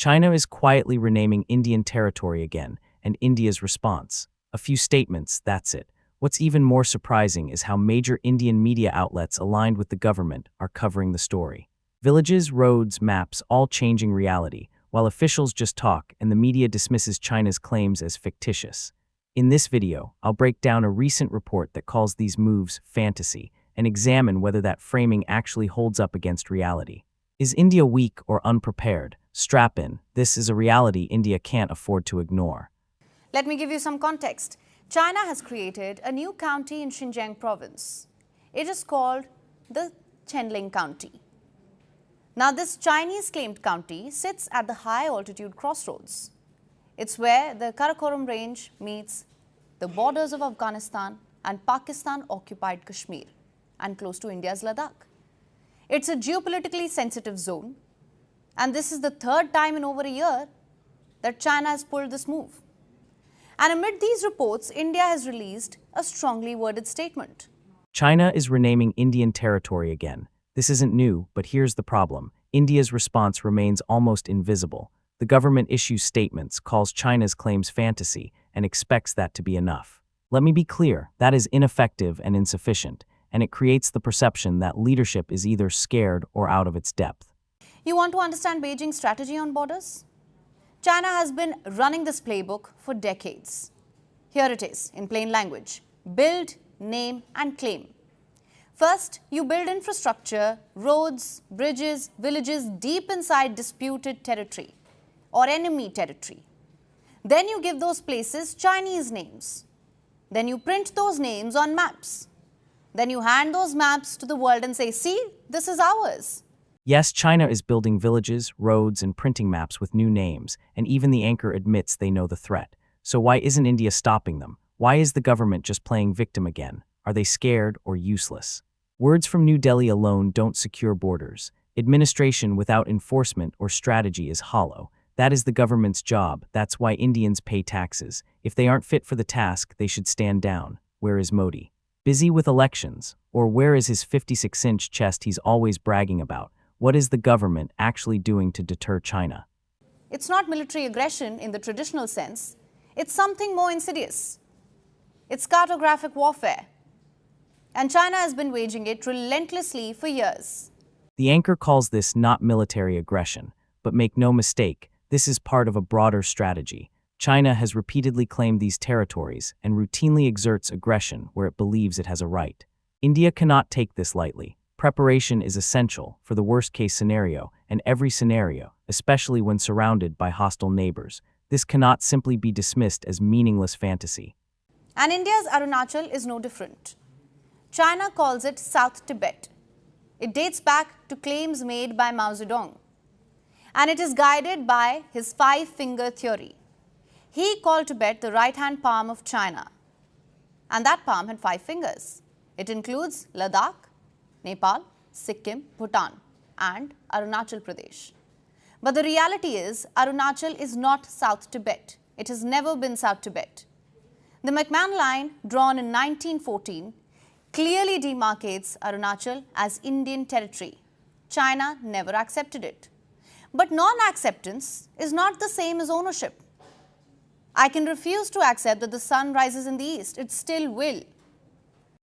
China is quietly renaming Indian territory again, and India's response. A few statements, that's it. What's even more surprising is how major Indian media outlets aligned with the government are covering the story. Villages, roads, maps, all changing reality, while officials just talk and the media dismisses China's claims as fictitious. In this video, I'll break down a recent report that calls these moves fantasy and examine whether that framing actually holds up against reality. Is India weak or unprepared? Strap in. This is a reality India can't afford to ignore. Let me give you some context. China has created a new county in Xinjiang province. It is called the Chenling County. Now, this Chinese-claimed county sits at the high-altitude crossroads. It's where the Karakoram Range meets the borders of Afghanistan and Pakistan-occupied Kashmir, and close to India's Ladakh. It's a geopolitically sensitive zone, and this is the third time in over a year that China has pulled this move. And amid these reports, India has released a strongly worded statement. China is renaming Indian territory again. This isn't new, but here's the problem. India's response remains almost invisible. The government issues statements, calls China's claims fantasy, and expects that to be enough. Let me be clear, that is ineffective and insufficient, and it creates the perception that leadership is either scared or out of its depth. You want to understand Beijing's strategy on borders? China has been running this playbook for decades. Here it is, in plain language. Build, name, and claim. First, you build infrastructure, roads, bridges, villages deep inside disputed territory or enemy territory. Then you give those places Chinese names. Then you print those names on maps. Then you hand those maps to the world and say, see, this is ours. Yes, China is building villages, roads, and printing maps with new names, and even the anchor admits they know the threat. So why isn't India stopping them? Why is the government just playing victim again? Are they scared or useless? Words from New Delhi alone don't secure borders. Administration without enforcement or strategy is hollow. That is the government's job. That's why Indians pay taxes. If they aren't fit for the task, they should stand down. Where is Modi? Busy with elections? Or where is his 56-inch chest he's always bragging about? What is the government actually doing to deter China? It's not military aggression in the traditional sense. It's something more insidious. It's cartographic warfare. And China has been waging it relentlessly for years. The anchor calls this not military aggression, but make no mistake, this is part of a broader strategy. China has repeatedly claimed these territories and routinely exerts aggression where it believes it has a right. India cannot take this lightly. Preparation is essential for the worst-case scenario, and every scenario, especially when surrounded by hostile neighbors. This cannot simply be dismissed as meaningless fantasy. And India's Arunachal is no different. China calls it South Tibet. It dates back to claims made by Mao Zedong. And it is guided by his five-finger theory. He called Tibet the right-hand palm of China. And that palm had 5 fingers. It includes Ladakh, Nepal, Sikkim, Bhutan, and Arunachal Pradesh. But the reality is, Arunachal is not South Tibet. It has never been South Tibet. The McMahon Line, drawn in 1914, clearly demarcates Arunachal as Indian territory. China never accepted it. But non-acceptance is not the same as ownership. I can refuse to accept that the sun rises in the east. It still will.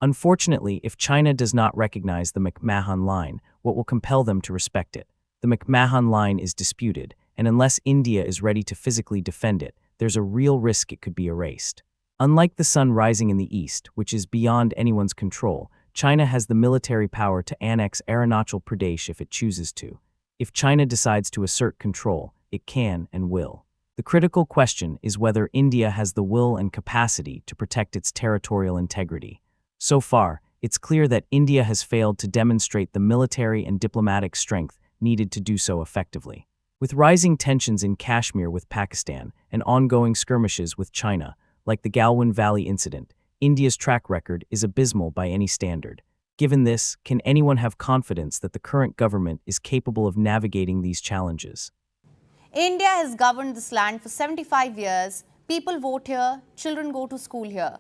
Unfortunately, if China does not recognize the McMahon Line, what will compel them to respect it? The McMahon Line is disputed, and unless India is ready to physically defend it, there's a real risk it could be erased. Unlike the sun rising in the east, which is beyond anyone's control, China has the military power to annex Arunachal Pradesh if it chooses to. If China decides to assert control, it can and will. The critical question is whether India has the will and capacity to protect its territorial integrity. So far, it's clear that India has failed to demonstrate the military and diplomatic strength needed to do so effectively. With rising tensions in Kashmir with Pakistan and ongoing skirmishes with China, like the Galwan Valley incident, India's track record is abysmal by any standard. Given this, can anyone have confidence that the current government is capable of navigating these challenges? India has governed this land for 75 years. People vote here, children go to school here.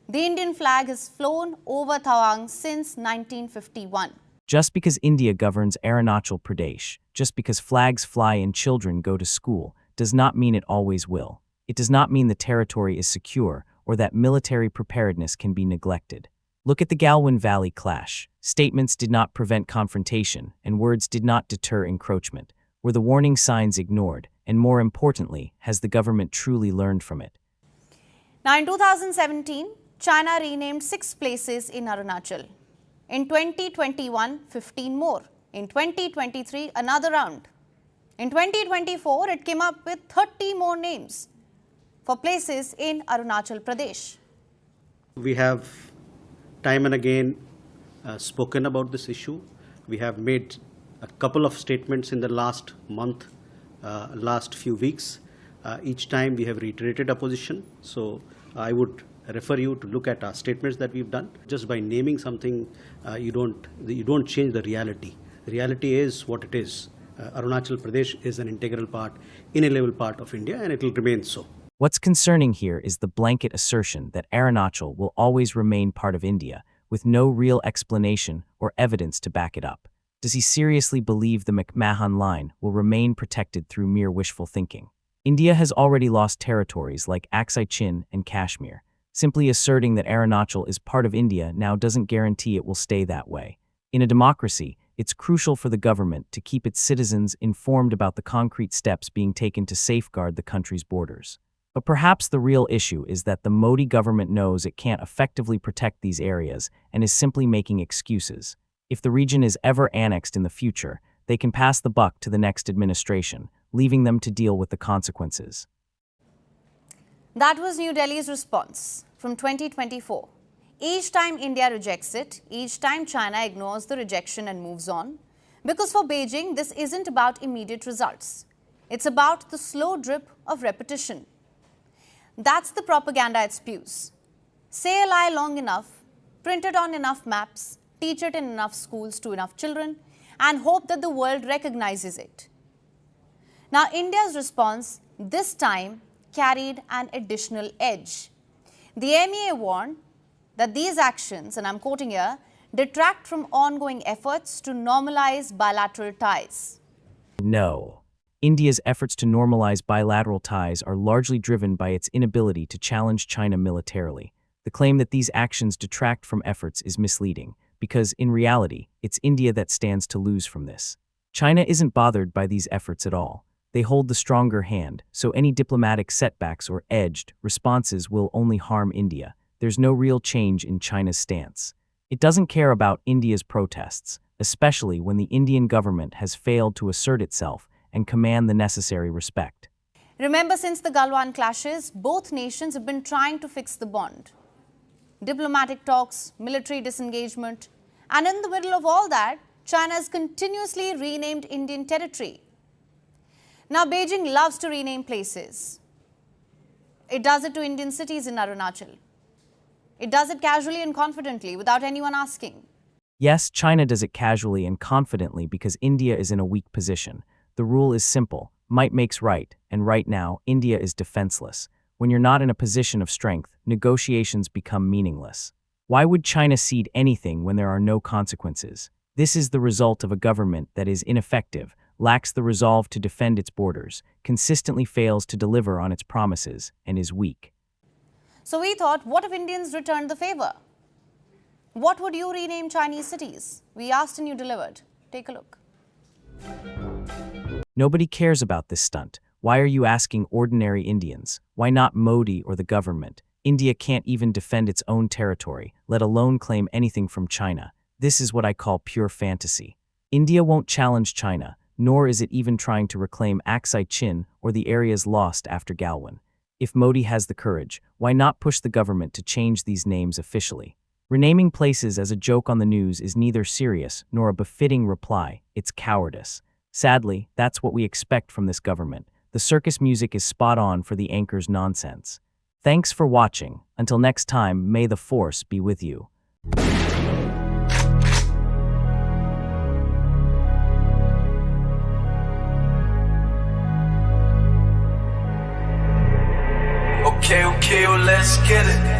The Indian flag has flown over Tawang since 1951. Just because India governs Arunachal Pradesh, just because flags fly and children go to school, does not mean it always will. It does not mean the territory is secure or that military preparedness can be neglected. Look at the Galwan Valley clash. Statements did not prevent confrontation, and words did not deter encroachment. Were the warning signs ignored? And more importantly, has the government truly learned from it? Now, in 2017, China renamed 6 places in Arunachal. In 2021, 15 more. In 2023, another round. In 2024, it came up with 30 more names for places in Arunachal Pradesh. We have time and again spoken about this issue. We have made a couple of statements in the last month, last few weeks. Each time we have reiterated our position. So I would refer you to look at our statements that we've done. Just by naming something, you don't change the reality. The reality is what it is. Arunachal Pradesh is an integral part, inalienable part of India, and it will remain so. What's concerning here is the blanket assertion that Arunachal will always remain part of India, with no real explanation or evidence to back it up. Does he seriously believe the McMahon Line will remain protected through mere wishful thinking? India has already lost territories like Aksai Chin and Kashmir. Simply asserting that Arunachal is part of India now doesn't guarantee it will stay that way. In a democracy, it's crucial for the government to keep its citizens informed about the concrete steps being taken to safeguard the country's borders. But perhaps the real issue is that the Modi government knows it can't effectively protect these areas and is simply making excuses. If the region is ever annexed in the future, they can pass the buck to the next administration, leaving them to deal with the consequences. That was New Delhi's response from 2024. Each time India rejects it, each time China ignores the rejection and moves on. Because for Beijing, this isn't about immediate results. It's about the slow drip of repetition. That's the propaganda it spews. Say a lie long enough, print it on enough maps, teach it in enough schools to enough children, and hope that the world recognizes it. Now, India's response this time carried an additional edge. The MEA warned that these actions, and I'm quoting here, detract from ongoing efforts to normalize bilateral ties. No. India's efforts to normalize bilateral ties are largely driven by its inability to challenge China militarily. The claim that these actions detract from efforts is misleading, because in reality, it's India that stands to lose from this. China isn't bothered by these efforts at all. They hold the stronger hand, so any diplomatic setbacks or edged responses will only harm India. There's no real change in China's stance. It doesn't care about India's protests, especially when the Indian government has failed to assert itself and command the necessary respect. Remember, since the Galwan clashes, both nations have been trying to fix the bond. Diplomatic talks, military disengagement, and in the middle of all that, China has continuously renamed Indian territory. Now, Beijing loves to rename places. It does it to Indian cities in Arunachal. It does it casually and confidently without anyone asking. Yes, China does it casually and confidently because India is in a weak position. The rule is simple: might makes right, and right now, India is defenseless. When you're not in a position of strength, negotiations become meaningless. Why would China cede anything when there are no consequences? This is the result of a government that is ineffective, lacks the resolve to defend its borders, consistently fails to deliver on its promises, and is weak. So we thought, what if Indians returned the favor? What would you rename Chinese cities? We asked and you delivered. Take a look. Nobody cares about this stunt. Why are you asking ordinary Indians? Why not Modi or the government? India can't even defend its own territory, let alone claim anything from China. This is what I call pure fantasy. India won't challenge China, nor is it even trying to reclaim Aksai Chin or the areas lost after Galwan. If Modi has the courage, why not push the government to change these names officially? Renaming places as a joke on the news is neither serious nor a befitting reply, it's cowardice. Sadly, that's what we expect from this government. The circus music is spot on for the anchor's nonsense. Thanks for watching. Until next time, may the force be with you. Okay, well, let's get it.